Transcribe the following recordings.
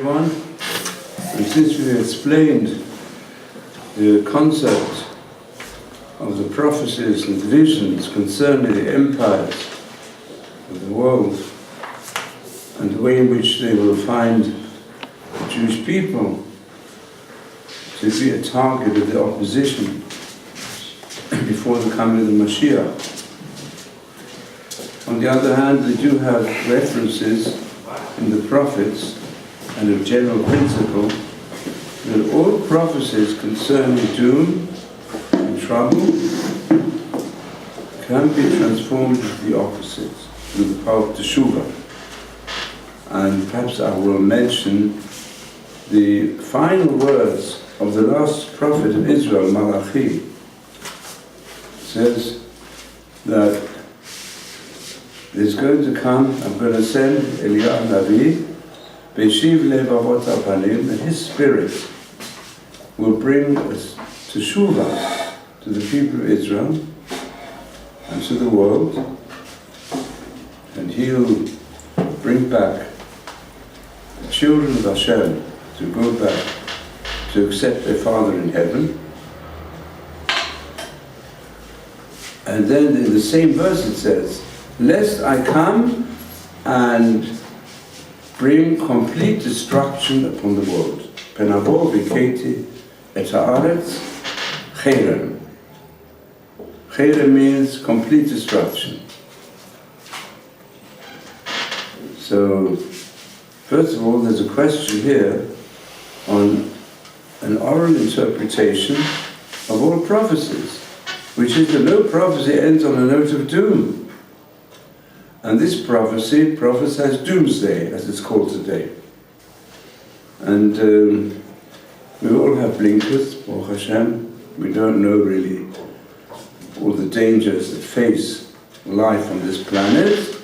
everyone. And since we explained the concept of the prophecies and visions concerning the empires of the world and the way in which they will find the Jewish people to be a target of the opposition before the coming of the Mashiach. On the other hand, we do have references in the prophets and a general principle that all prophecies concerning doom and trouble can be transformed into the opposite through the power of Teshuvah. And perhaps I will mention the final words of the last prophet of Israel, Malachi. It says that there's going to come, I'm going to send Eliyahu Navi, Beshiv Levavot Apanim, and his spirit will bring us Teshuvah to the people of Israel and to the world, and he'll bring back the children of Hashem to go back to accept their Father in heaven. And then in the same verse it says, lest I come and bring complete destruction upon the world. Penavo biketi et haaretz cherem. Cherem means complete destruction. So, first of all, there's a question here on an oral interpretation of all prophecies, which is that no prophecy ends on a note of doom. And this prophecy prophesies doomsday, as it's called today. And we all have blinkers, Baruch Hashem. We don't know really all the dangers that face life on this planet.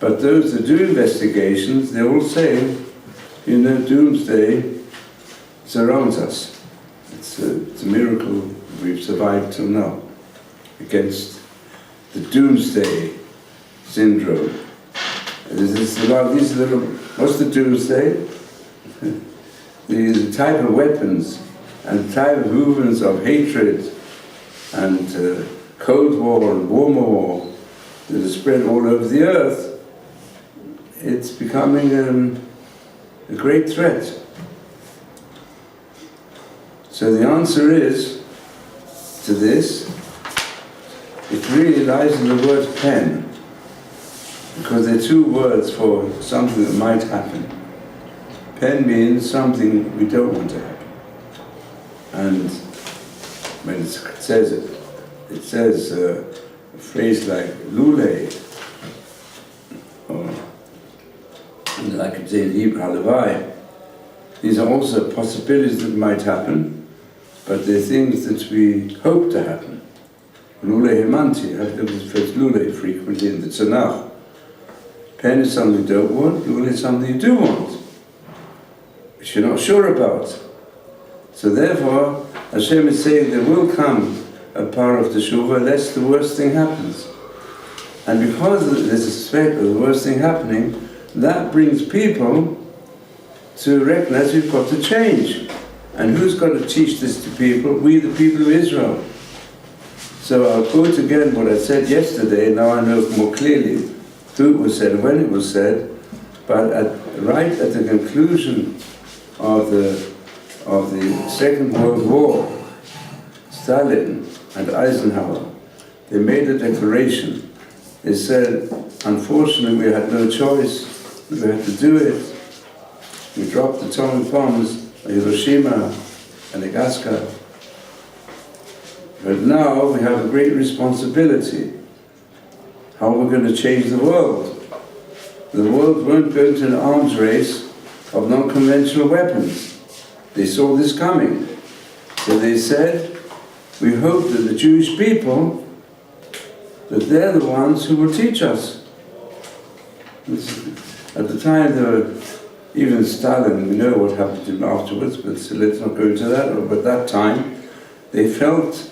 But those that do investigations, they all say, you know, doomsday surrounds us. It's a miracle we've survived till now against the doomsday syndrome. What's the doomsday? The type of weapons and the type of movements of hatred and Cold War and warm war that is spread all over the earth. It's becoming a great threat. So the answer is to this, it really lies in the word pen, because they're two words for something that might happen. Pen means something we don't want to happen. And when it says a phrase like lule, or like it's in Hebrew, halavai, these are also possibilities that might happen, but they're things that we hope to happen. Lule hemanti, I have to look at the phrase lule frequently in the Tanakh. Pen is something you don't want, lule is something you do want, which you're not sure about. So therefore, Hashem is saying there will come a power of Teshuvah lest the worst thing happens. And because there's a suspect of the worst thing happening, that brings people to recognize we've got to change. And who's got to teach this to people? We, the people of Israel. So I'll quote again what I said yesterday, now I know more clearly who it was said and when it was said, but right at the conclusion of the Second World War, Stalin and Eisenhower, they made a declaration. They said, unfortunately we had no choice, we had to do it. We dropped atomic bombs on Hiroshima and Nagasaki. But now we have a great responsibility. How we're going to change the world. The world won't go into an arms race of non-conventional weapons. They saw this coming. So they said, we hope that the Jewish people, that they're the ones who will teach us. At the time, there were, even Stalin, we know what happened to him afterwards, but so let's not go into that. But at that time, they felt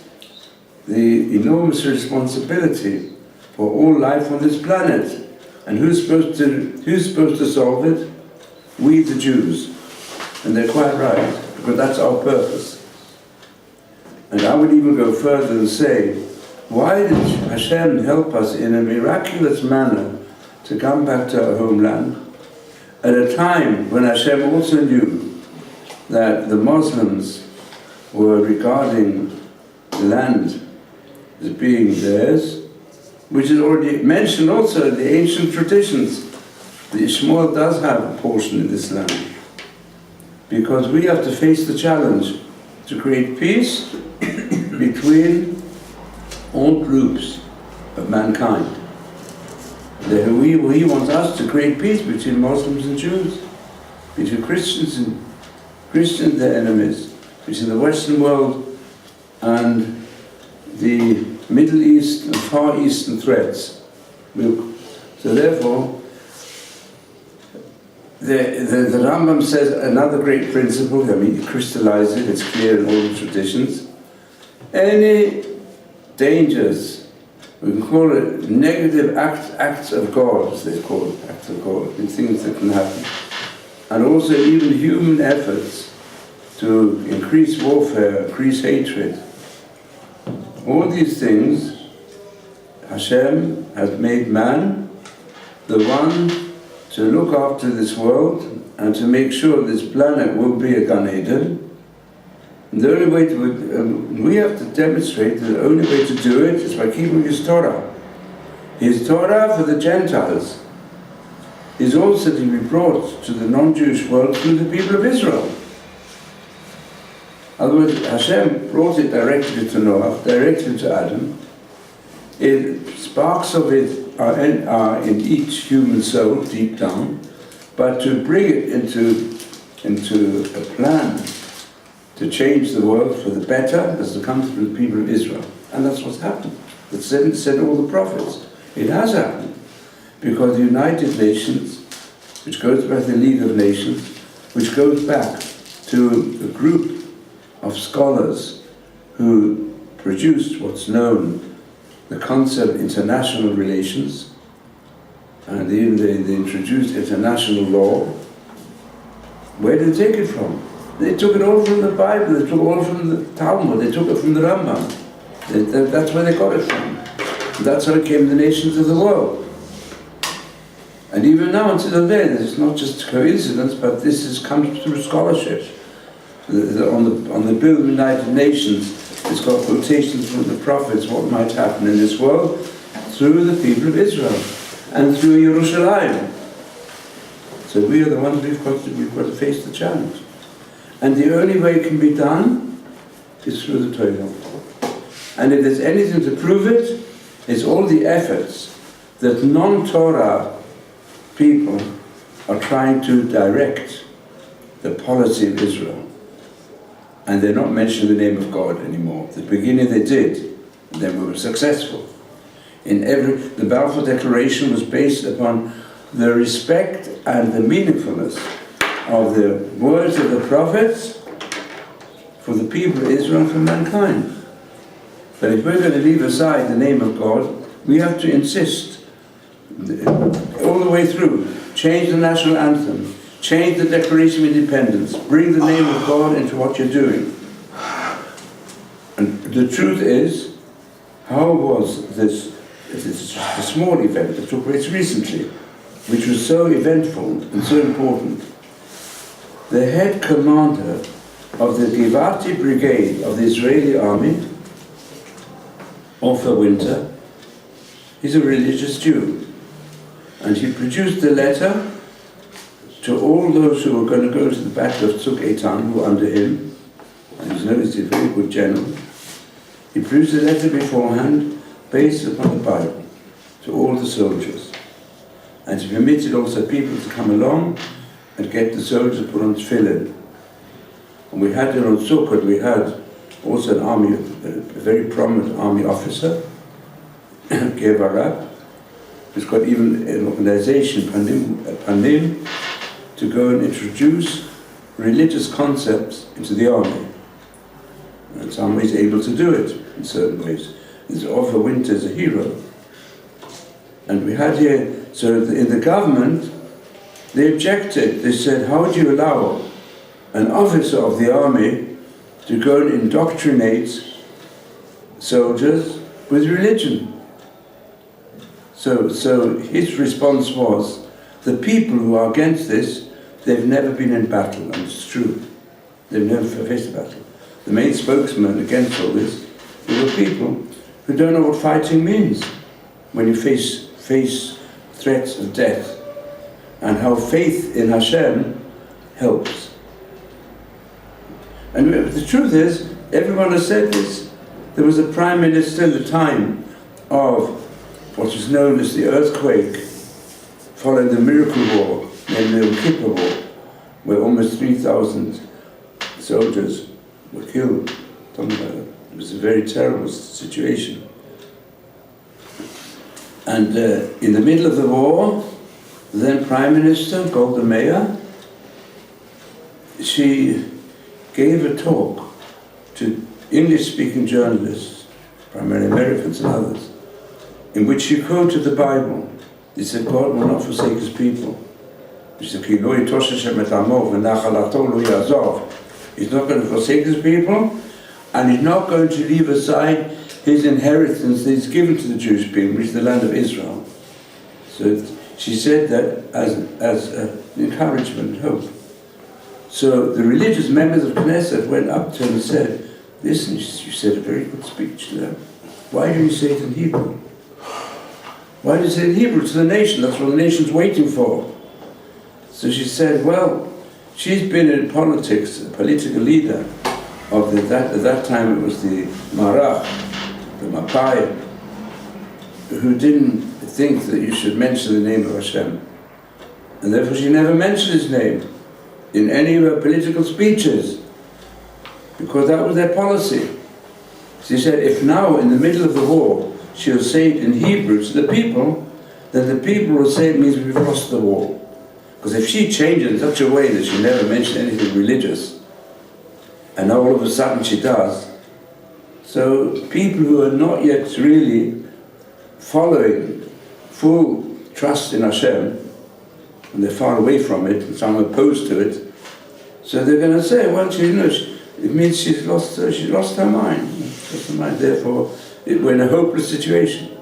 the enormous responsibility for all life on this planet. And who's supposed to solve it? we the Jews. And they're quite right, because that's our purpose. And I would even go further and say, why did Hashem help us in a miraculous manner to come back to our homeland at a time when Hashem also knew that the Muslims were regarding the land as being theirs, which is already mentioned also in the ancient traditions. The Ishmael does have a portion in this land, because we have to face the challenge to create peace between all groups of mankind. He wants us to create peace between Muslims and Jews, between Christians and their enemies, between the Western world and the Middle East and Far Eastern threats. So therefore, the Rambam says another great principle. I mean, he crystallized it, it's clear in all the traditions. Any dangers, we can call it negative acts of God, as they call it, acts of God, things that can happen. And also even human efforts to increase warfare, increase hatred. All these things, Hashem has made man the one to look after this world and to make sure this planet will be a Gan Eden. And the only way we have to demonstrate that the only way to do it is by keeping His Torah. His Torah for the Gentiles is also to be brought to the non-Jewish world through the people of Israel. Otherwise, Hashem brought it directly to Noah, directly to Adam. Sparks of it are in each human soul, deep down, but to bring it into a plan to change the world for the better has to come through the people of Israel. And that's what's happened. That's said all the prophets. It has happened. Because the United Nations, which goes back to the League of Nations, which goes back to a group of scholars who produced what's known the concept of international relations, and they introduced international law. Where did they take it from? They took it all from the Bible, they took it all from the Talmud, they took it from the Rambam. That's where they got it from. And that's how it came to the nations of the world. And even now, until then, it's not just coincidence, but this has come through scholarship. On the Bill of the United Nations, it's got quotations from the prophets, what might happen in this world, through the people of Israel, and through Yerushalayim. So we are the ones we've got to face the challenge. And the only way it can be done is through the Torah. And if there's anything to prove it, it's all the efforts that non-Torah people are trying to direct the policy of Israel. And they're not mentioning the name of God anymore. At the beginning they did, and then we were successful. The Balfour Declaration was based upon the respect and the meaningfulness of the words of the prophets for the people of Israel and for mankind. But if we're going to leave aside the name of God, we have to insist all the way through. Change the national anthem. Change the Declaration of Independence. Bring the name of God into what you're doing. And the truth is, how was this a small event that took place recently, which was so eventful and so important? The head commander of the Givati Brigade of the Israeli army, Ofer Winter, he's a religious Jew. And he produced a letter to all those who were going to go to the battle of Tzuk Eitan, who were under him, and he's known as a very good general. He produced a letter beforehand based upon the Bible to all the soldiers. And he permitted also people to come along and get the soldiers put on tefillin. And we had on Sukkot, we had also an army, a very prominent army officer, Gevarab, who's got even an organization, Panim, to go and introduce religious concepts into the army. And some ways able to do it, in certain ways. This Ofer Winter is a hero. And we had here, so in the government, They objected. They said, how do you allow an officer of the army to go and indoctrinate soldiers with religion? So his response was, the people who are against this, they've never been in battle, and it's true. They've never faced a battle. The main spokesman against all this, they were people who don't know what fighting means when you face threats of death, and how faith in Hashem helps. And the truth is, everyone has said this. There was a prime minister in the time of what is known as the earthquake, following the miracle war, named the Yom Kippur War, where almost 3,000 soldiers were killed, something like that. It was a very terrible situation. And in the middle of the war, the then Prime Minister, Golda Meir, she gave a talk to English-speaking journalists, primarily Americans and others, in which she quoted the Bible. He said, God will not forsake his people. He's not going to forsake his people, and he's not going to leave aside his inheritance that he's given to the Jewish people, which is the land of Israel. So she said that as an encouragement and hope. So the religious members of Knesset went up to him and said, listen, you said a very good speech there. Why do you say it in Hebrew? Why do you say it in Hebrew to the nation? That's what the nation's waiting for. So she said, well, she's been in politics, a political leader of at that time it was the Marach, the Mapai, who didn't think that you should mention the name of Hashem. And therefore she never mentioned his name in any of her political speeches, because that was their policy. She said, if now in the middle of the war she'll say it in Hebrew to the people, then the people will say it means we've lost the war. Because if she changed it in such a way that she never mentioned anything religious, and now all of a sudden she does, so people who are not yet really following full trust in Hashem, and they're far away from it, and some are opposed to it, so they're going to say, well, it means she's lost her mind. Therefore, we're in a hopeless situation.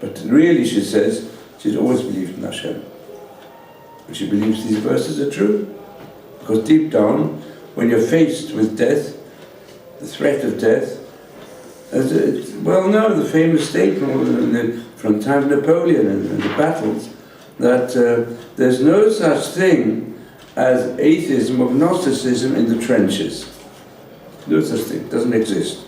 But really, she says, she's always believed in Hashem. And she believes these verses are true. Because deep down, when you're faced with death, the threat of death, as well known, the famous statement from the time of Napoleon and the battles, that there's no such thing as atheism or Gnosticism in the trenches. No such thing, it doesn't exist.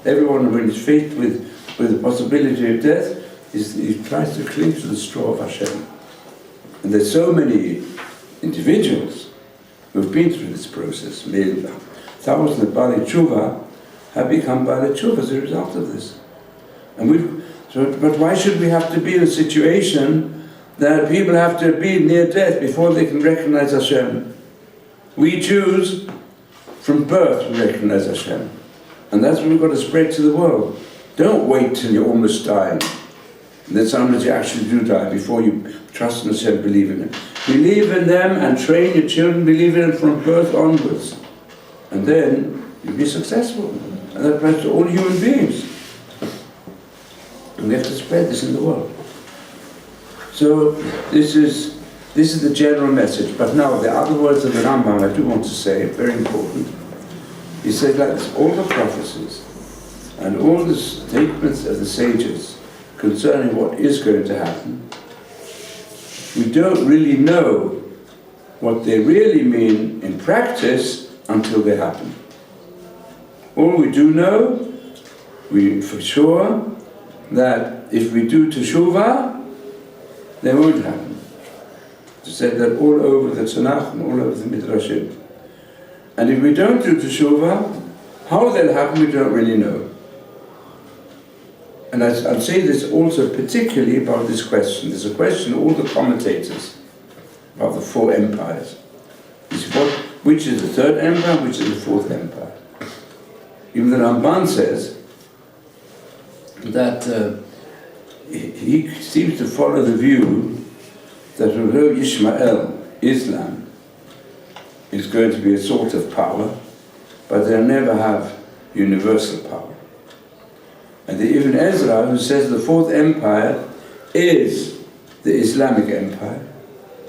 Everyone, when he's faced with the possibility of death, he tries to cling to the straw of Hashem. And there's so many individuals who've been through this process. Thousands of Baalei Tshuva have become Baalei Tshuva as a result of this. But why should we have to be in a situation that people have to be near death before they can recognize Hashem? We Jews, from birth, we recognize Hashem. And that's what we've got to spread to the world. Don't wait till you're almost dying. And then sometimes you actually do die before you trust in Hashem, believe in Him. Believe in them and train your children, believe in them from birth onwards. And then you'll be successful. And that applies to all human beings. And we have to spread this in the world. So this is the general message. But now the other words of the Rambam I do want to say, very important. He said like this, all the prophecies and all the statements of the sages concerning what is going to happen, we don't really know what they really mean in practice until they happen. All we do know, for sure, that if we do teshuvah, they won't happen. It's said that all over the Tanakh and all over the Midrashim. And if we don't do teshuvah, how they'll happen we don't really know. And I'll say this also particularly about this question. There's a question all the commentators about the four empires. Which is the third empire, which is the fourth empire. Even the Ramban says that he seems to follow the view that although Ishmael Islam is going to be a sort of power, but they'll never have universal power. And the Ibn Ezra, who says the fourth empire is the Islamic empire,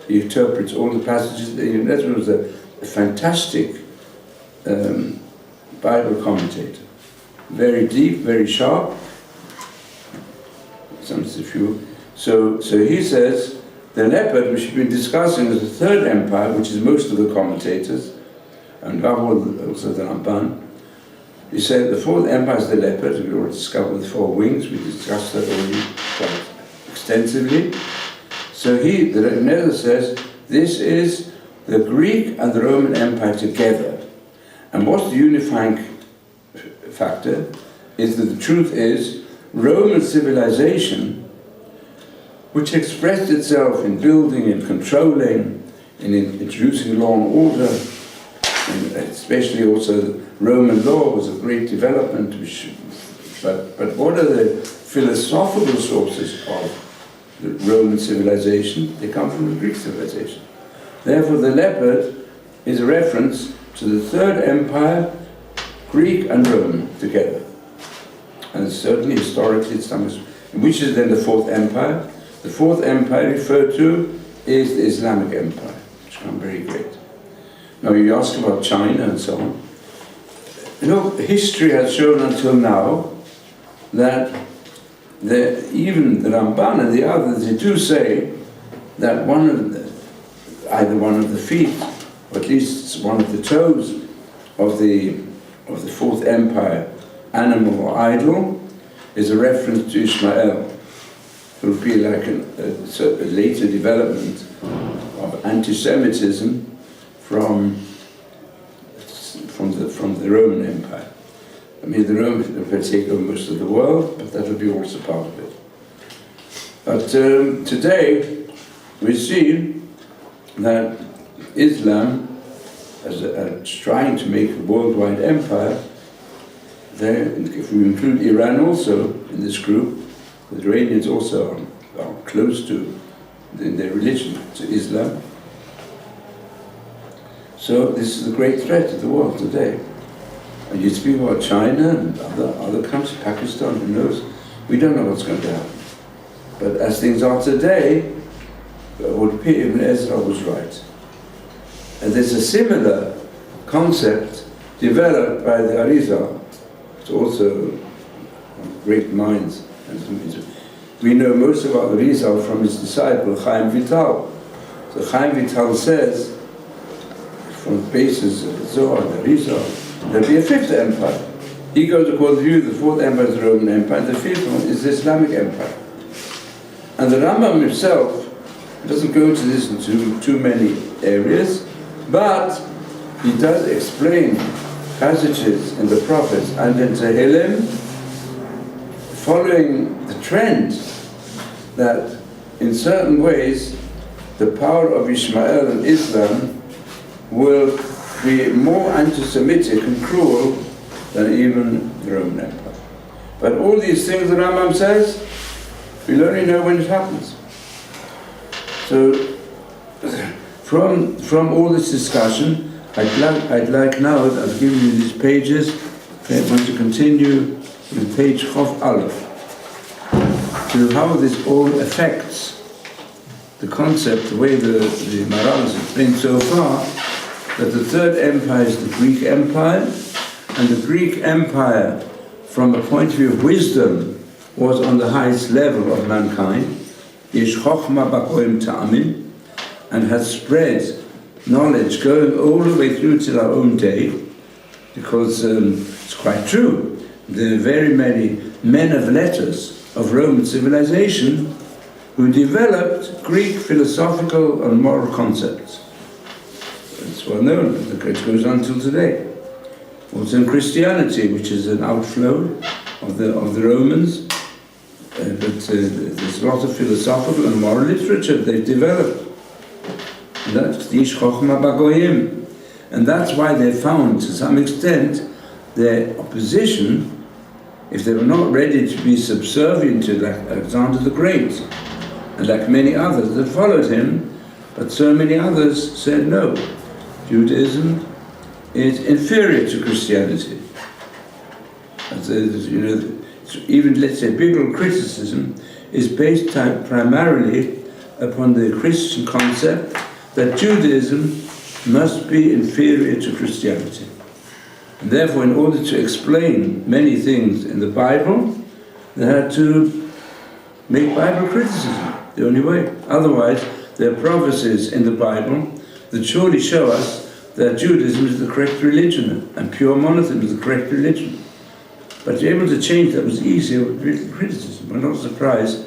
he interprets all the passages. Ibn Ezra was a fantastic Bible commentator, very deep, very sharp. So he says the leopard, which we've been discussing, is the third empire, which is most of the commentators, and also the Ramban. He said the fourth empire is the leopard. We already discovered the four wings. We discussed that already quite extensively. So the Ibn Ezra says this is the Greek and the Roman Empire together. And what's the unifying factor is that the truth is Roman civilization, which expressed itself in building and controlling, in introducing law and order, and especially also Roman law was a great development. But what are the philosophical sources of the Roman civilization? They come from the Greek civilization. Therefore, the leopard is a reference to the third empire, Greek and Roman together. And certainly historically, which is then the fourth empire. The fourth empire referred to is the Islamic empire, which I'm very great. Now you ask about China and so on. History has shown until now that even the Ramban and the others, they do say that either one of the feet, or at least one of the toes of the fourth empire, animal or idol, is a reference to Ishmael. It would be like a later development of anti-Semitism from the Roman Empire. I mean, the Romans would take over most of the world, but that would be also part of it. But today, we see that Islam, as trying to make a worldwide empire, if we include Iran also in this group, the Iranians also are close to, in their religion, to Islam. So this is a great threat to the world today. And you speak about China and other countries, Pakistan, who knows? We don't know what's going to happen. But as things are today, it would appear Ibn Ezra was right. And there's a similar concept developed by the Arizal. It's also great minds. We know most about the Arizal from his disciple, Chaim Vital. So Chaim Vital says, from the basis of the Zohar, the Arizal, there'll be a fifth empire. He goes according to you, the fourth empire is the Roman Empire, and the fifth one is the Islamic Empire. And the Rambam himself doesn't go into this into too many areas, but he does explain passages in the prophets and in Tehillim, following the trend that in certain ways the power of Ishmael and Islam will be more anti-Semitic and cruel than even the Roman Empire. But all these things the Rambam says, we'll only know when it happens. So, from all this discussion, I'd like now, I've given you these pages, I want to continue with page Chof Aleph, to how this all affects the concept, the way the Maral has explained so far, that the third empire is the Greek Empire, and the Greek Empire, from a point of view of wisdom, was on the highest level of mankind, Yesh Chochma B'Koim Ta'amin, and has spread knowledge going all the way through to our own day, because it's quite true. There are very many men of letters of Roman civilization who developed Greek philosophical and moral concepts. It's well known, it goes on till today. Also in Christianity, which is an outflow of the Romans, but there's a lot of philosophical and moral literature they've developed. And that's the Ish Chochma B'Goyim. And that's why they found, to some extent, their opposition, if they were not ready to be subservient to like Alexander the Great, and like many others that followed him, But so many others said no. Judaism is inferior to Christianity. And so, even, let's say, biblical criticism is based primarily upon the Christian concept that Judaism must be inferior to Christianity. And therefore, in order to explain many things in the Bible, they had to make Bible criticism the only way. Otherwise, there are prophecies in the Bible that surely show us that Judaism is the correct religion and pure monotheism is the correct religion. But to be able to change that was easier with criticism. I'm not surprised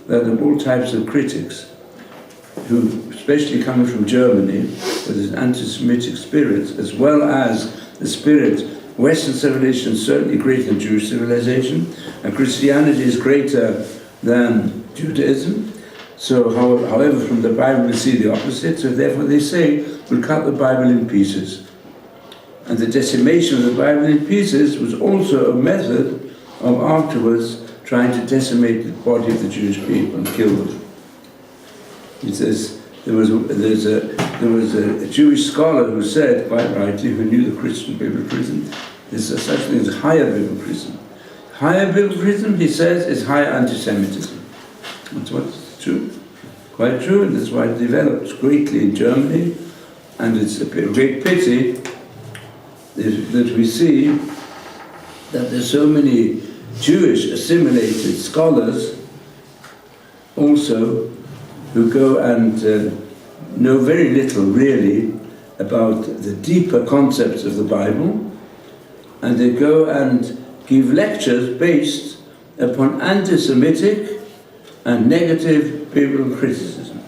that there are all types of critics who, especially coming from Germany, with an anti-Semitic spirit, as well as the spirit, Western civilization is certainly greater than Jewish civilization, and Christianity is greater than Judaism. So, however, from the Bible we see the opposite, so therefore they say, we'll cut the Bible in pieces. And the decimation of the Bible in pieces was also a method of afterwards trying to decimate the body of the Jewish people and kill them. He says, there was a Jewish scholar who said, quite rightly, who knew the Christian biblicalism, there's such thing as higher biblicalism. Higher biblicalism, he says, is higher anti-Semitism. That's what's true. Quite true, and that's why it developed greatly in Germany, and it's a great pity that we see that there's so many Jewish assimilated scholars also who go and know very little really about the deeper concepts of the Bible, and they go and give lectures based upon anti-Semitic and negative biblical criticism.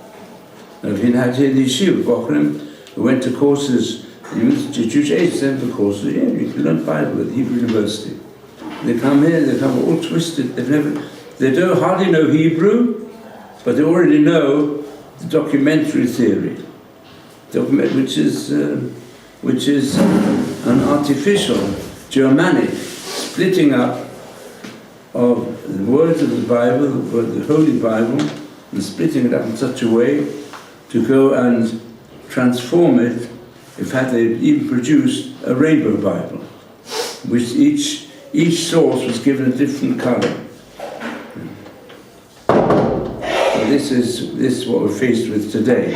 I've had here the Yeshivat, Boruch, who went to courses, Jewish age center courses, yeah, you can learn Bible at the Hebrew University. They come here, they come all twisted, they don't hardly know Hebrew, but they already know the documentary theory, which is an artificial, Germanic splitting up of the words of the Bible, the Holy Bible, and splitting it up in such a way to go and transform it. In fact, they even produced a rainbow Bible, which each source was given a different color. So this is what we're faced with today.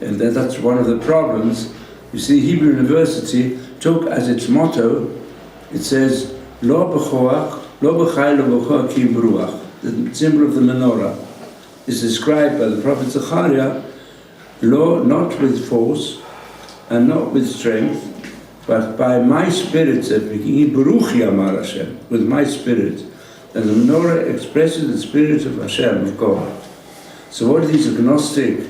And that's one of the problems. You see, Hebrew University took as its motto, it says, Lo b'choach, lo b'chai, lo b'choach ki b'ruach. The symbol of the menorah is described by the prophet Zechariah, Lo, not with force and not with strength, but by my spirit, said Baruch Yamar Hashem, with my spirit. And the menorah expresses the spirit of Hashem, of God. So what are these agnostic,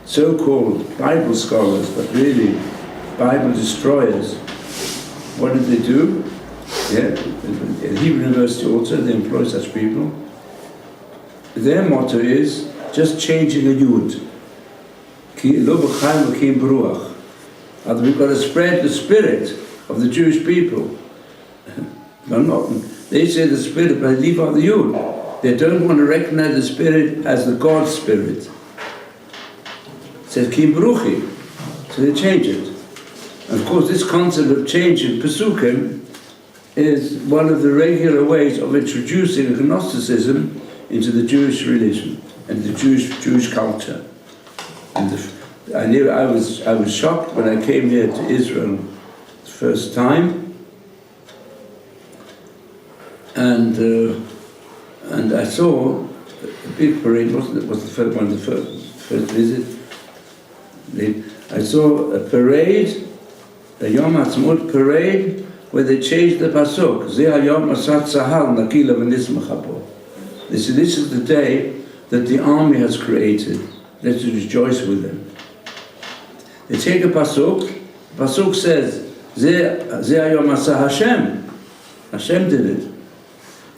so-called Bible scholars, but really Bible destroyers, what did they do? Yeah, at Hebrew University also, they employ such people. Their motto is just changing a yud. And we've got to spread the spirit of the Jewish people. They say the spirit, but leave out the yud. They don't want to recognize the spirit as the God spirit. It says ki bruchi, so they change it. And of course, this concept of changing Pesukim is one of the regular ways of introducing agnosticism into the Jewish religion and the Jewish culture. And I was shocked when I came here to Israel the first time, and I saw a big parade. Was the first visit? I saw a parade, a Yom Ha'atzmaut parade, where they changed the pasuk. Zeh hayom asat sahal nakila v'nismacha bo. They said, this is the day that the army has created. Let's rejoice with them. They take a pasuk. The pasuk says, Zeh hayom asa Hashem. Hashem did it.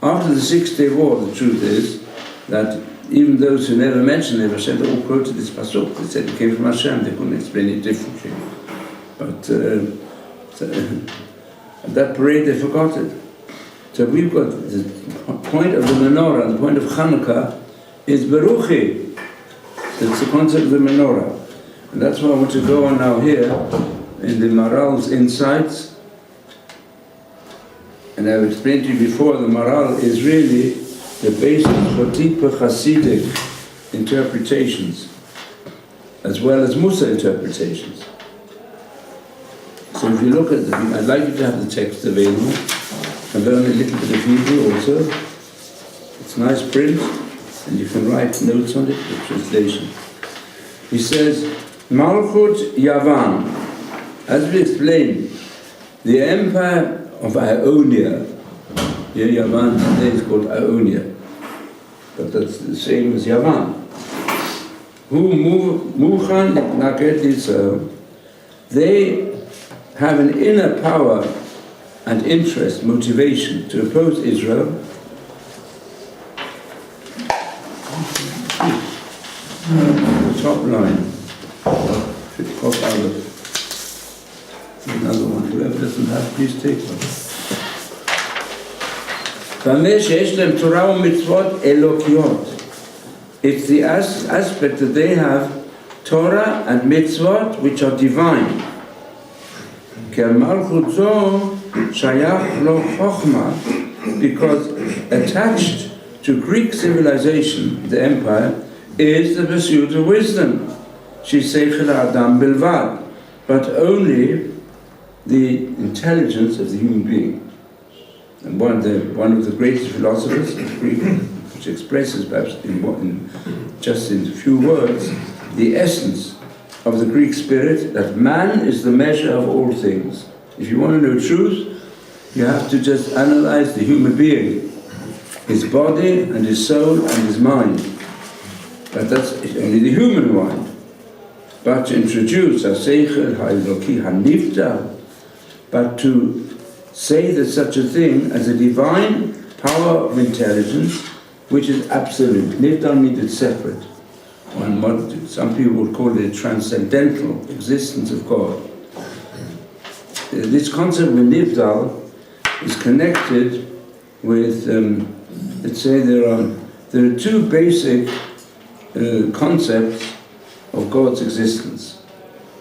After the 6-day war, the truth is that even those who never mentioned it, Hashem, they all quoted this pasuk. They said it came from Hashem. They couldn't explain it differently. But at that parade, they forgot it. So we've got the point of the menorah, and the point of Hanukkah is Beruchi. It's the concept of the menorah. And that's what I want to go on now here, in the Maral's insights. And I've explained to you before, the Maral is really the basis for deeper Hasidic interpretations, as well as Musa interpretations. So if you look at them, I'd like you to have the text available. I've learned a little bit of Hebrew also. It's nice print, and you can write notes on it, the translation. He says, Malchut Yavan. As we explained, the empire of Ionia, here Yavan today is called Ionia, but that's the same as Yavan. Who Muchan Naged Yisrael, they have an inner power and interest, motivation to oppose Israel. The top line, should pop out of another one. Whoever doesn't have, please take one. It's the aspect that they have Torah and mitzvot which are divine. Because attached to Greek civilization, the empire, is the pursuit of wisdom. But only the intelligence of the human being. And one of the greatest philosophers of Greek, which expresses perhaps just in a few words, the essence of the Greek spirit, that man is the measure of all things. If you want to know truth, you have to just analyze the human being, his body and his soul and his mind. But that's only the human mind. But to introduce ha-seichel ha-eloki ha-nifta, but to say that such a thing as a divine power of intelligence, which is absolute. Nifta means it's separate. Some people would call it a transcendental existence of God. This concept of Nifdal is connected with, let's say there are two basic concepts of God's existence.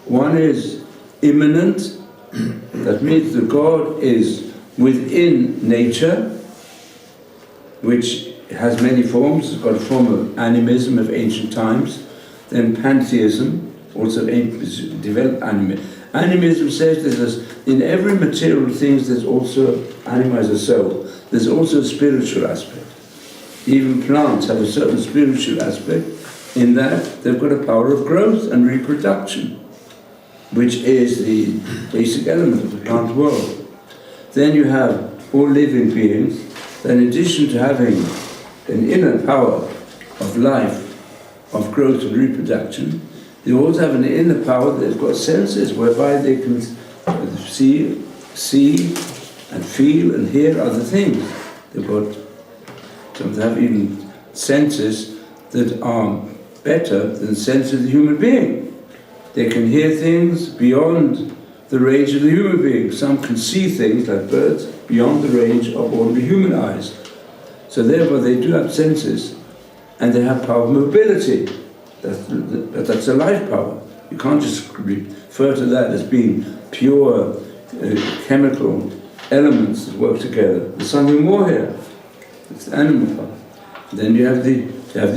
One is immanent, that means that God is within nature, which has many forms. It's got a form of animism of ancient times, then pantheism, also developed animism. Animism says in every material thing there's also, anima is a soul, there's also a spiritual aspect. Even plants have a certain spiritual aspect in that they've got a power of growth and reproduction, which is the basic element of the plant world. Then you have all living beings, that in addition to having an inner power of life, of growth and reproduction, they also have an inner power that they've got senses whereby they can see and feel and hear other things. They've got, some have even senses that are better than the sense of the human being. They can hear things beyond the range of the human being. Some can see things like birds beyond the range of ordinary human eyes. So therefore they do have senses, and they have power of mobility. That's a life power. You can't just refer to that as being pure chemical elements that work together. There's something more here. It's the animal power. Then you have the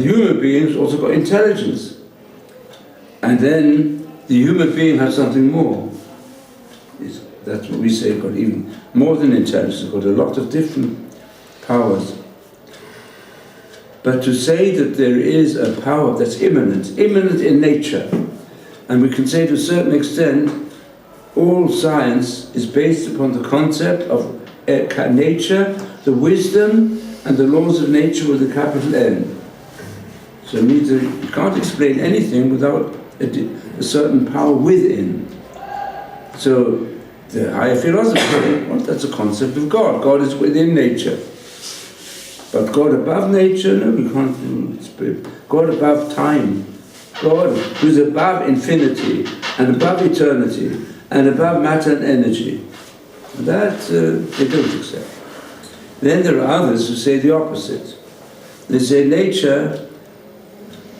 human beings also got intelligence. And then the human being has something more. That's what we say, got even more than intelligence, got a lot of different powers. But to say that there is a power that's immanent in nature, and we can say to a certain extent, all science is based upon the concept of nature, the wisdom, and the laws of nature with a capital N. So it means that you can't explain anything without a certain power within. So the higher philosophy, well, that's a concept of God. God is within nature. But God above nature, no, we can't do. God above time. God who's above infinity and above eternity and above matter and energy. That they don't accept. Then there are others who say the opposite. They say nature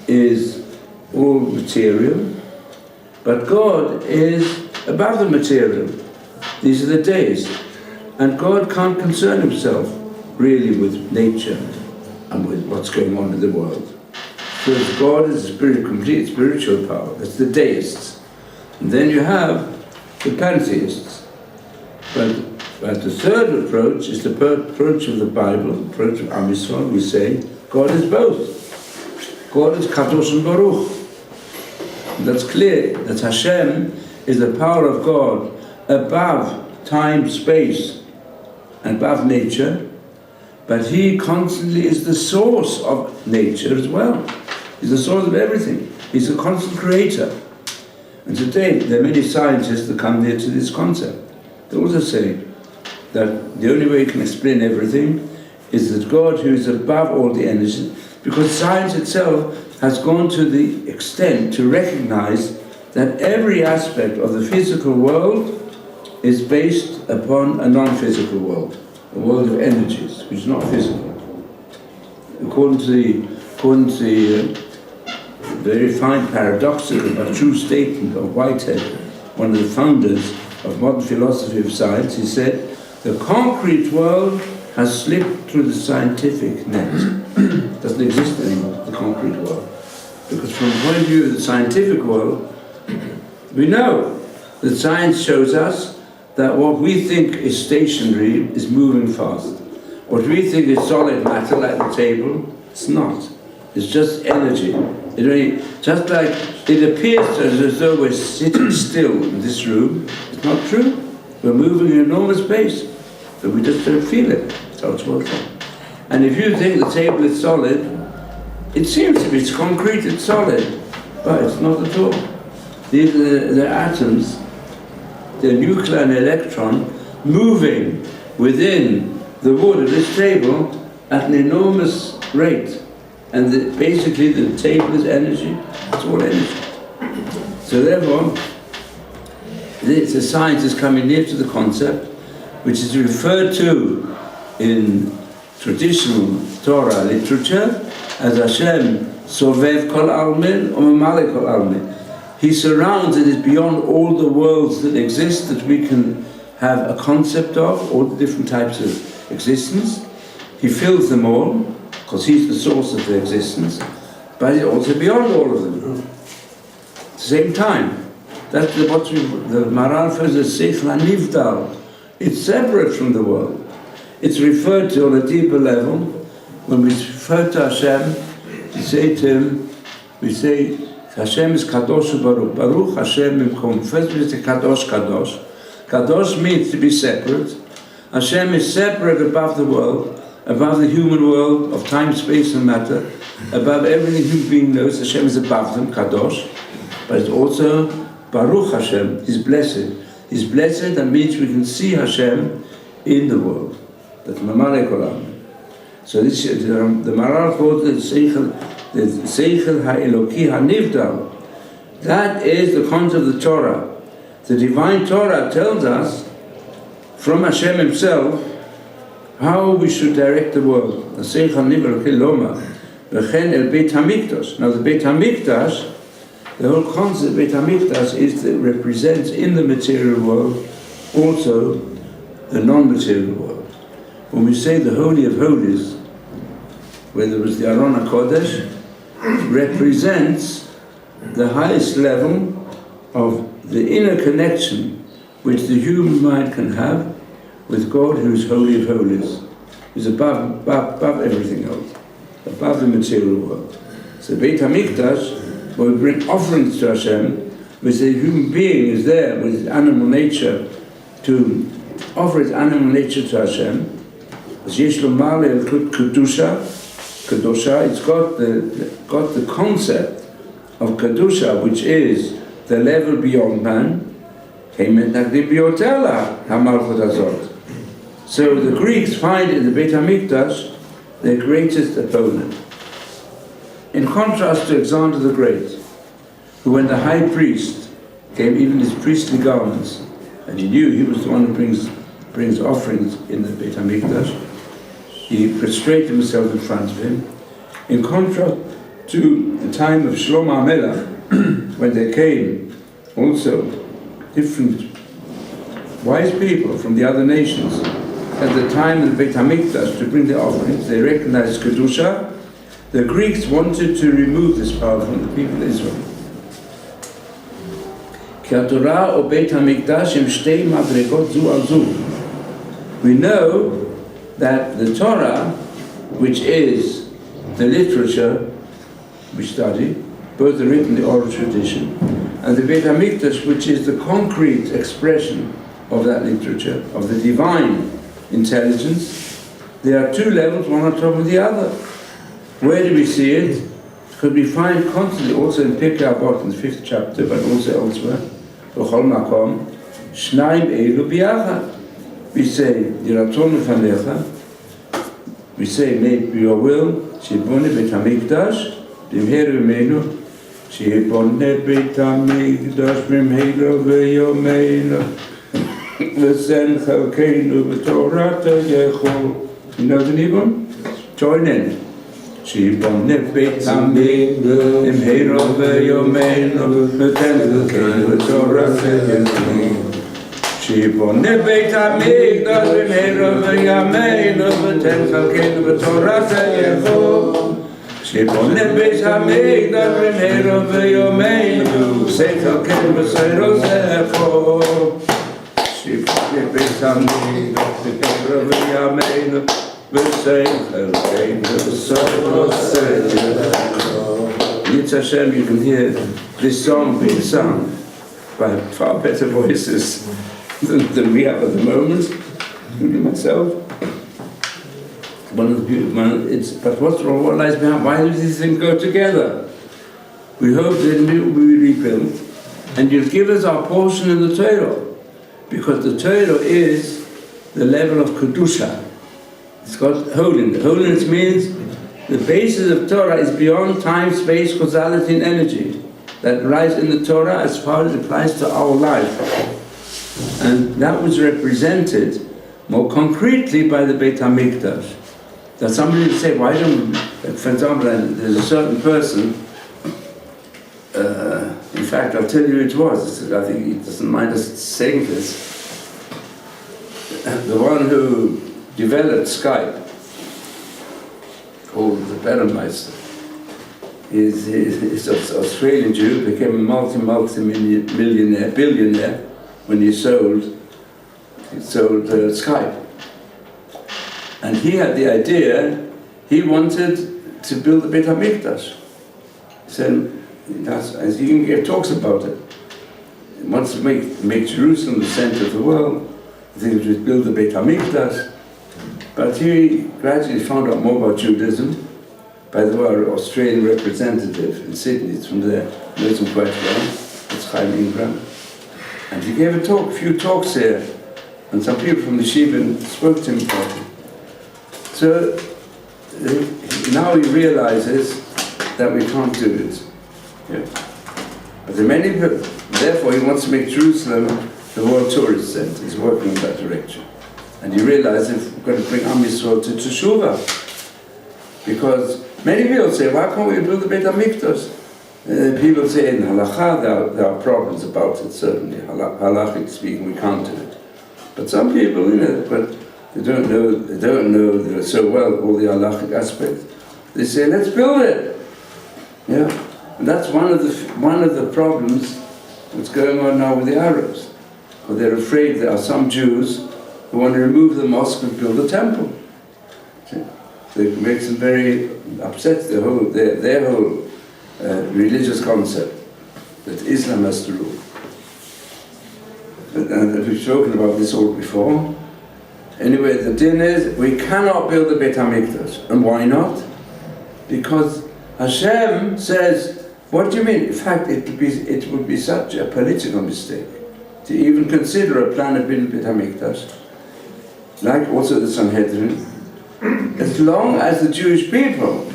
is all material, but God is above the material. These are the days. And God can't concern himself really with nature and with what's going on in the world. Because God is a complete spiritual power. That's the deists. And then you have the pantheists. But the third approach is the approach of the Bible, approach of Am Yisrael. We say God is both. God is Kadosh and Boruch. And that's clear that Hashem is the power of God above time, space, and above nature, but he constantly is the source of nature as well. He's the source of everything. He's a constant creator. And today, there are many scientists that come near to this concept. They also say that the only way you can explain everything is that God, who is above all the energy, because science itself has gone to the extent to recognize that every aspect of the physical world is based upon a non-physical world, a world of energies, which is not physical. According to the very fine paradoxical but true statement of Whitehead, one of the founders of modern philosophy of science, he said, the concrete world has slipped through the scientific net. It doesn't exist anymore, the concrete world. Because from the point of view of the scientific world, we know that science shows us that what we think is stationary is moving fast. What we think is solid matter, like the table, it's not. It's just energy. Just like it appears as though we're sitting still in this room, it's not true. We're moving at an enormous pace, but we just don't feel it. That's how it's working. And if you think the table is solid, it seems to be, it's concrete, it's solid, but it's not at all. These are the atoms, the nuclear and electron, moving within the wood of this table at an enormous rate. And basically the table is energy, it's all energy. So therefore, the science is coming near to the concept, which is referred to in traditional Torah literature as Hashem Sovev Kol Almin or Mamale Kol Almin. He surrounds and is beyond all the worlds that exist that we can have a concept of, all the different types of existence. He fills them all, because he's the source of their existence, but he's also beyond all of them. At the same time, that's what the Maral refers as Seichel HaNivdal. It's separate from the world. It's referred to on a deeper level. When we refer to Hashem, we say to him, we say, Hashem is Kadosh Baruch. Baruch Hashem Imkom. First we say Kadosh Kadosh. Kadosh means to be separate. Hashem is separate above the world, above the human world of time, space and matter, above everything human being knows. Hashem is above them, Kadosh. But it's also Baruch Hashem, He's blessed. He's blessed, that means we can see Hashem in the world. That's Mamale Kolam. So this is the Maral quote, the Seichel HaEloki HaNivdal. That is the concept of the Torah. The divine Torah tells us from Hashem Himself how we should direct the world. The Seichel HaNivdal Loma, V'chen El Beit HaMikdash. Now the Beit HaMikdash, the whole concept of Beit HaMikdash is that it represents in the material world also the non-material world. When we say the Holy of Holies, where there was the Aron HaKodesh, represents the highest level of the inner connection which the human mind can have with God, who is Holy of Holies, who's above everything else, above the material world. So Beit HaMikdash, where we bring offerings to Hashem, which the human being is there with his animal nature to offer his animal nature to Hashem. As Yesh Lomar El Kedusha, it's got the concept of Kedusha, which is the level beyond man. So the Greeks find in the Beit HaMikdash their greatest opponent. In contrast to Alexander the Great, who when the high priest gave even his priestly garments, and he knew he was the one who brings offerings in the Beit HaMikdash, he prostrated himself in front of him. In contrast to the time of Shlomo HaMelech, when there came also different wise people from the other nations at the time of the Beit HaMikdash to bring their offerings. They recognized Kedusha. The Greeks wanted to remove this power from the people of Israel. Ki HaTorah o Beit HaMikdash im shtei madregot zu al zu. We know that the Torah, which is the literature we study, both the written and the oral tradition, and the Beit HaMikdash, which is the concrete expression of that literature, of the divine intelligence, there are two levels, one on top of the other. Where do we see it? Because we find constantly, also in Pirkei Avot in the 5th chapter, but also elsewhere, B'chol Makom, Shnaim Eilu B'yachad. We say, Yiratzon Ufanecha, we say, may it be your will, Shibone Beit HaMikdash, B'mheru V'meinu, Shibone Beit HaMikdash, B'mheru V'yomeinu, V'sen Chalkeinu V'torata Yechol. You know the Nibon? Join in. Shibone Beit HaMikdash, B'mheru V'yomeinu, V'sen Chalkeinu V'torata Yechol. Shibone Beit HaMikdash, B'mheru V'yomeinu, V'sen Chalkeinu V'torata Yechol. Shibone Beit HaMikdash, B'mheru V'yomeinu, V'sen Chalkeinu V'torata Shibone Beit HaMikdash, B'mheru V'yomeinu, V'sen Chalkeinu V'torata Yechol. Yitz Hashem, you can hear this song being sung by far better voices than we have at the moment, including myself. One of the beautiful, but what lies behind? Why do these things go together? We hope that it will be rebuilt, and you'll give us our portion in the Torah, because the Torah is the level of Kedusha. It's got holiness. Holiness means the basis of Torah is beyond time, space, causality, and energy. That lies in the Torah as far as it applies to our life. And that was represented more concretely by the Beit HaMikdash. That somebody would say, why don't, for example, there's a certain person, in fact, I'll tell you who it was, I think he doesn't mind us saying this, the one who developed Skype, called the Beremeister. He's an Australian Jew, became a multi-millionaire, billionaire, when he sold Skype. And he had the idea, he wanted to build the Beit HaMikdash. He said, as he can give talks about it, he wants to make Jerusalem the center of the world. I think he would build the Beit HaMikdash. But he gradually found out more about Judaism. By the way, our Australian representative in Sydney, it's from there, knows him quite well. It's Chaim Ingram. And he gave a few talks here, and some people from the Yeshivat spoke to him about it. So now he realizes that we can't do it. Yeah. But there are many people, therefore he wants to make Jerusalem the World Tourist Center. He's working in that direction. And he realizes we've got to bring Am Yisrael to Teshuvah. Because many people say, why can't we build the Beit HaMikdash? People say in Halakha there are problems about it, certainly. Halachic speaking, we can't do it. But some people, but they don't know so well all the halachic aspects. They say, let's build it. Yeah, and that's one of the problems that's going on now with the Arabs. Well, they're afraid there are some Jews who want to remove the mosque and build a temple. So it makes them very upset. Their whole religious concept that Islam has to rule. And we've spoken about this all before. Anyway, the din is, we cannot build the Beit HaMikdash. And why not? Because Hashem says, what do you mean? In fact, it would be such a political mistake to even consider a plan of building Beit HaMikdash, like also the Sanhedrin, as long as the Jewish people,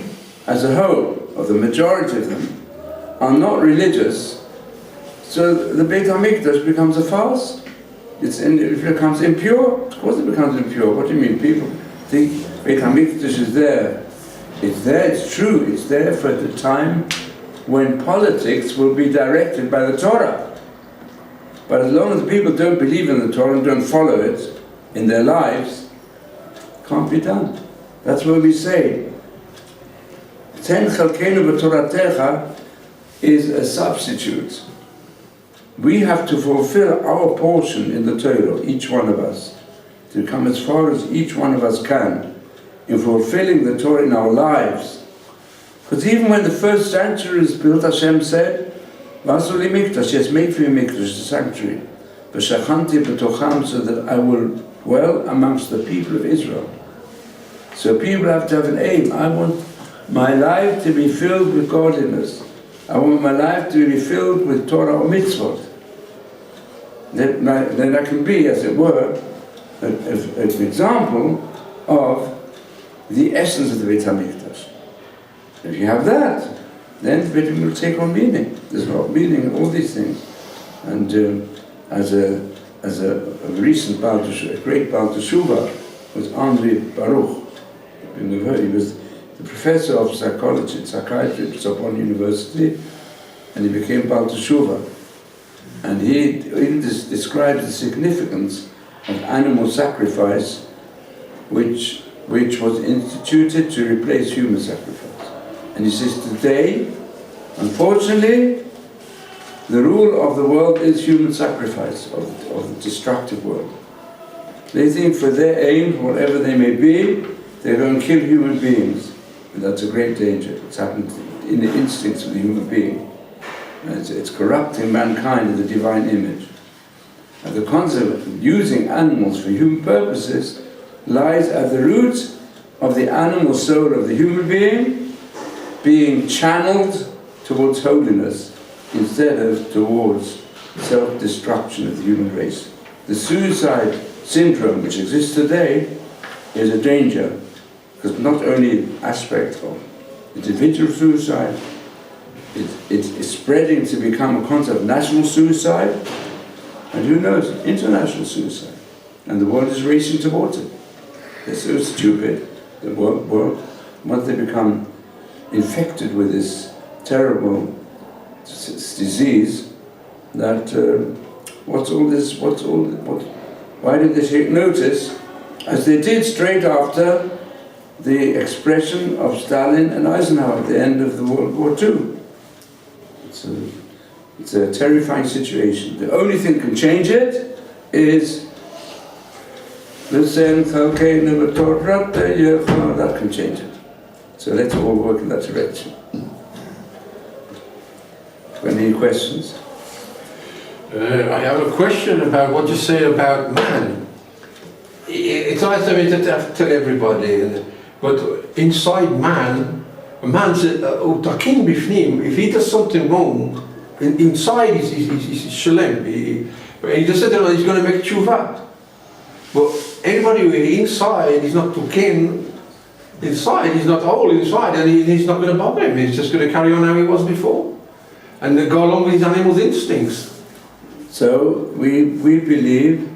as a whole, or the majority of them, are not religious, so the Beit HaMikdash becomes a farce. It becomes impure. Of course it becomes impure. What do you mean? People think Beit HaMikdash is there It's there, it's true, it's there for the time when politics will be directed by the Torah. But as long as people don't believe in the Torah and don't follow it in their lives, it can't be done. That's what we say. Ten chalkeinu b'toratecha is a substitute. We have to fulfill our portion in the Torah, each one of us, to come as far as each one of us can in fulfilling the Torah in our lives. Because even when the first sanctuary was built, Hashem said, "Vasu li mikdash," yes, make for you mikdash, the sanctuary, "V'shachanti b'tocham," so that I will dwell amongst the people of Israel. So people have to have an aim. I want my life to be filled with godliness. I want my life to be filled with Torah or mitzvot. Then I can be, as it were, an example of the essence of the Beit HaMikdash. If you have that, then the Beit will take on meaning. There's a lot of meaning in all these things. And as a recent a great Baal Teshuvah was Henri Baruch. He was the professor of psychology and psychiatry at Sorbonne University, and he became Baal Teshuvah. And he describes the significance of animal sacrifice, which was instituted to replace human sacrifice. And he says today, unfortunately, the rule of the world is human sacrifice, of the destructive world. They think for their aim, whatever they may be, they're going to kill human beings. And that's a great danger. It's happened in the instincts of the human being. And it's corrupting mankind in the divine image. And the concept of using animals for human purposes lies at the root of the animal soul of the human being channeled towards holiness instead of towards self-destruction of the human race. The suicide syndrome which exists today is a danger, because not only an aspect of individual suicide, it's spreading to become a concept of national suicide, and who knows, international suicide. And the world is racing towards it. They're so stupid, the world, once they become infected with this terrible disease, that why did they take notice, as they did straight after the expression of Stalin and Eisenhower at the end of the World War II. It's a terrifying situation. The only thing that can change it is that can change it. So let's all work in that direction. Any questions? I have a question about what you say about man. It's nice of me to tell everybody, but inside man, a man's utakin bifnim. If he does something wrong, inside he's shalem. He just said that he's going to make tshuva. But anybody who inside is not tukin, inside he's not whole inside, and he's not going to bother him. He's just going to carry on how he was before, and go along with his animal's instincts. So we believe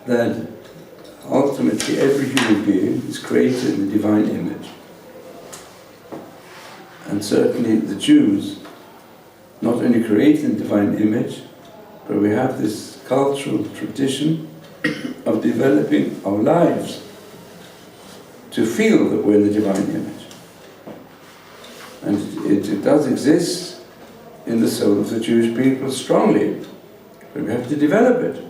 that ultimately every human being is created in the divine image. And certainly the Jews, not only created in the divine image, but we have this cultural tradition of developing our lives to feel that we're in the divine image. And it does exist in the soul of the Jewish people strongly, but we have to develop it.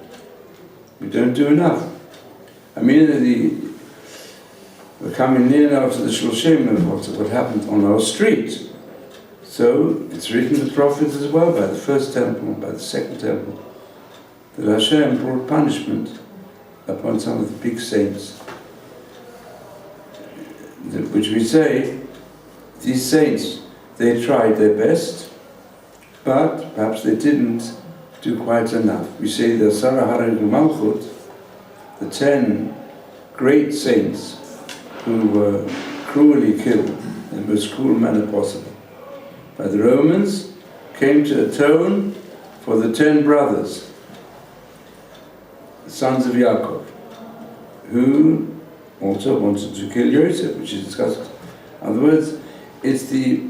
We don't do enough. I mean, we're coming near now to the Shloshim of what happened on our street. So it's written in the prophets as well, by the first temple, by the second temple, that Hashem brought punishment upon some of the big saints. Which we say, these saints, they tried their best, but perhaps they didn't do quite enough. We say the Sarah Haran Malchut, the 10 great saints who were cruelly killed in the most cruel manner possible by the Romans, came to atone for the 10 brothers, the sons of Yaakov, who also wanted to kill Yosef, which is discussed In other words, it's the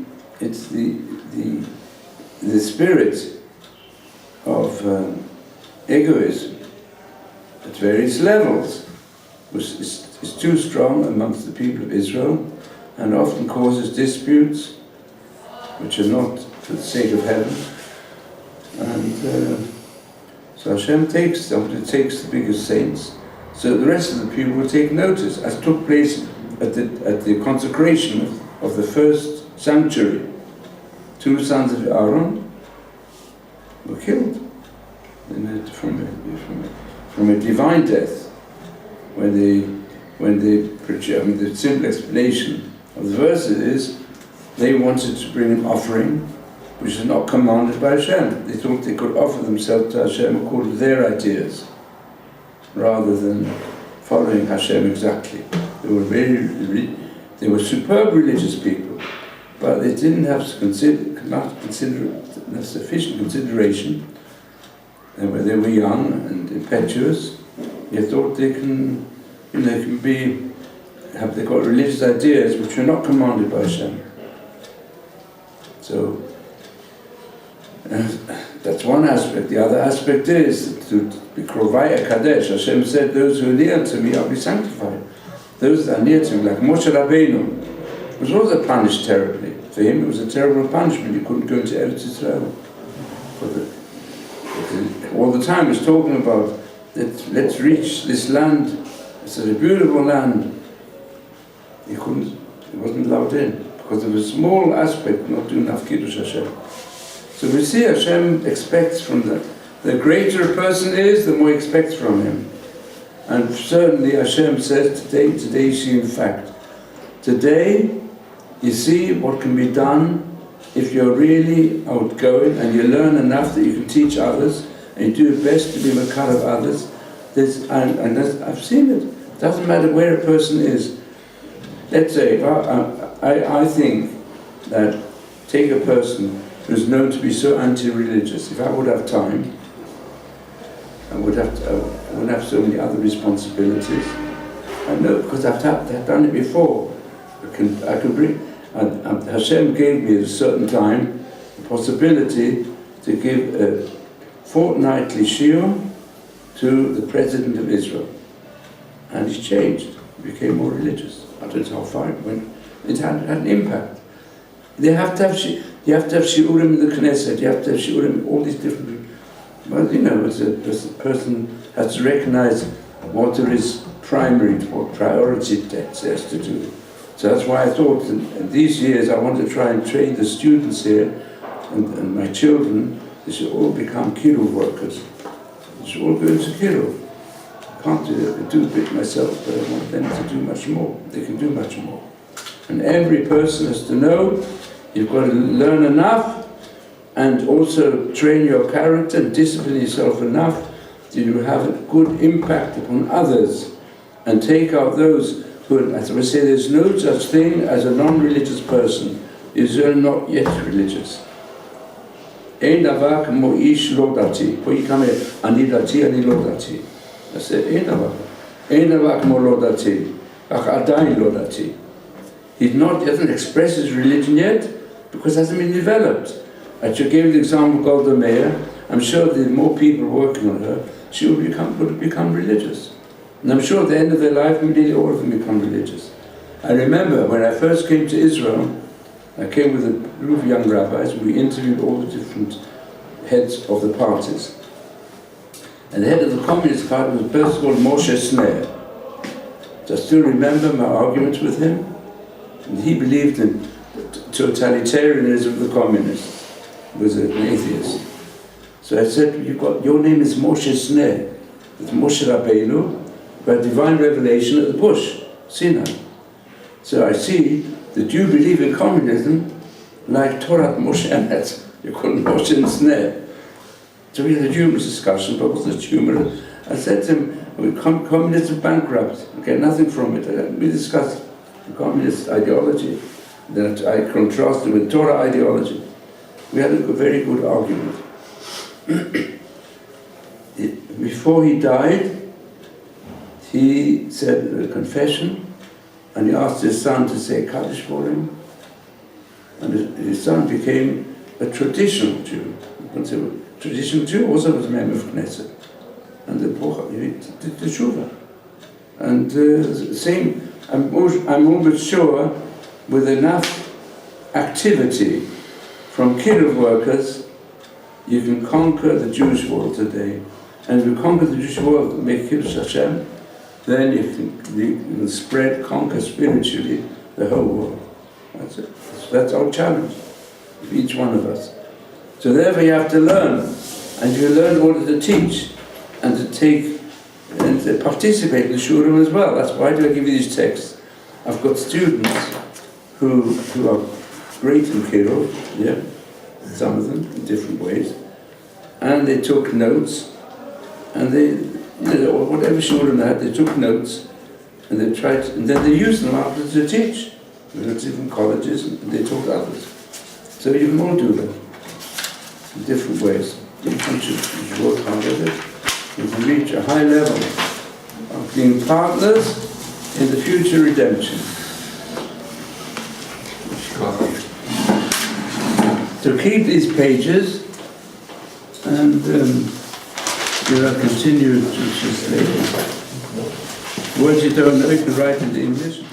spirit of egoism at various levels, which is too strong amongst the people of Israel and often causes disputes which are not for the sake of heaven. And so Hashem takes the biggest saints, so the rest of the people will take notice, as took place at the consecration of the first sanctuary. 2 sons of Aaron were killed from a divine death. The simple explanation of the verses is they wanted to bring an offering which is not commanded by Hashem. They thought they could offer themselves to Hashem according to their ideas, rather than following Hashem exactly. They were superb religious people, but they didn't have sufficient consideration. They were young and impetuous. They thought they've got religious ideas which are not commanded by Hashem. So that's one aspect. The other aspect is to be Krovaya Kadesh. Hashem said, those who are near to me, I'll be sanctified. Those that are near to me, like Moshe Rabbeinu, was also punished terribly. For him, it was a terrible punishment. He couldn't go into Eretz Israel. All the time he's talking about, let's reach this land. It's a beautiful land. He wasn't allowed in, because of a small aspect, not doing enough Kiddush Hashem. So we see Hashem expects from the greater a person is, the more he expects from him. And certainly Hashem says today you see in fact. Today you see what can be done if you're really outgoing and you learn enough that you can teach others and you do your best to be makar of others. I've seen it. It doesn't matter where a person is. Let's say, I think that take a person who's known to be so anti-religious. If I would have time, I wouldn't have so many other responsibilities. I know, because I've done it before. I can bring, and Hashem gave me at a certain time the possibility to give a fortnightly shiur to the President of Israel. And he's changed. He became more religious. I don't know how far it went. It had an impact. You have to have shiurim in the Knesset. You have to have shiurim in all these different. Well, as a person has to recognize what there is primary, what priority text has to do. So that's why I thought in these years I want to try and train the students here and my children. They should all become kiruv workers. They should all go into kiruv. I can't do it. I can do a bit myself, but I want them to do much more. They can do much more. And every person has to know you've got to learn enough and also train your character and discipline yourself enough that you have a good impact upon others and take out those who, as I say, there's no such thing as a non-religious person. Israel not yet religious. Ein davar kamo ish lo dati. Po you come here, ani dati, ani lo dati. I said, ein davar kamo lo dati. Ach adayin lo dati. He doesn't express his religion yet because it hasn't been developed. I just gave the example of Golda Meir. I'm sure there are more people working on her. She would become religious. And I'm sure at the end of their life, nearly all of them become religious. I remember when I first came to Israel, I came with a group of young rabbis, and we interviewed all the different heads of the parties. And the head of the Communist Party was a person called Moshe Snare. So I still remember my arguments with him. And he believed in totalitarianism of the communists. He was an atheist. So I said, your name is Moshe Snare. It's Moshe Rabbeinu, by divine revelation at the bush, Sinai. So I see that you believe in communism like Torah Moshe Emet. You call it Moshe and Snare. So we had a humorous discussion, but it wasn't humorous. I said to him, communism bankrupt, we get nothing from it. We discussed the communist ideology that I contrasted with Torah ideology. We had a very good argument. Before he died, he said a confession, and he asked his son to say Kaddish for him, and his son became a traditional Jew. You can say, traditional Jew also was a member of Knesset, and the Boruch did the Tshuva. And same, I'm almost sure, with enough activity from Kiruv workers, you can conquer the Jewish world today. And if you conquer the Jewish world, make Kiddush Hashem, then you can spread, conquer spiritually the whole world. That's it. That's our challenge, for each one of us. So therefore you have to learn, and you learn in order to teach, and to take, and to participate in the shurim as well. That's why do I give you these texts? I've got students who are great in Kiruv, yeah, some of them in different ways, and they took notes, and they, whatever shurim they had, they took notes, and they tried, and then they used them after to teach. They went to different colleges, and they taught others. So you can all do that in different ways. You should work hard at it. You can reach a high level of being partners in the future redemption. So keep these pages, and continue to just later. Words you don't know, you can write in English.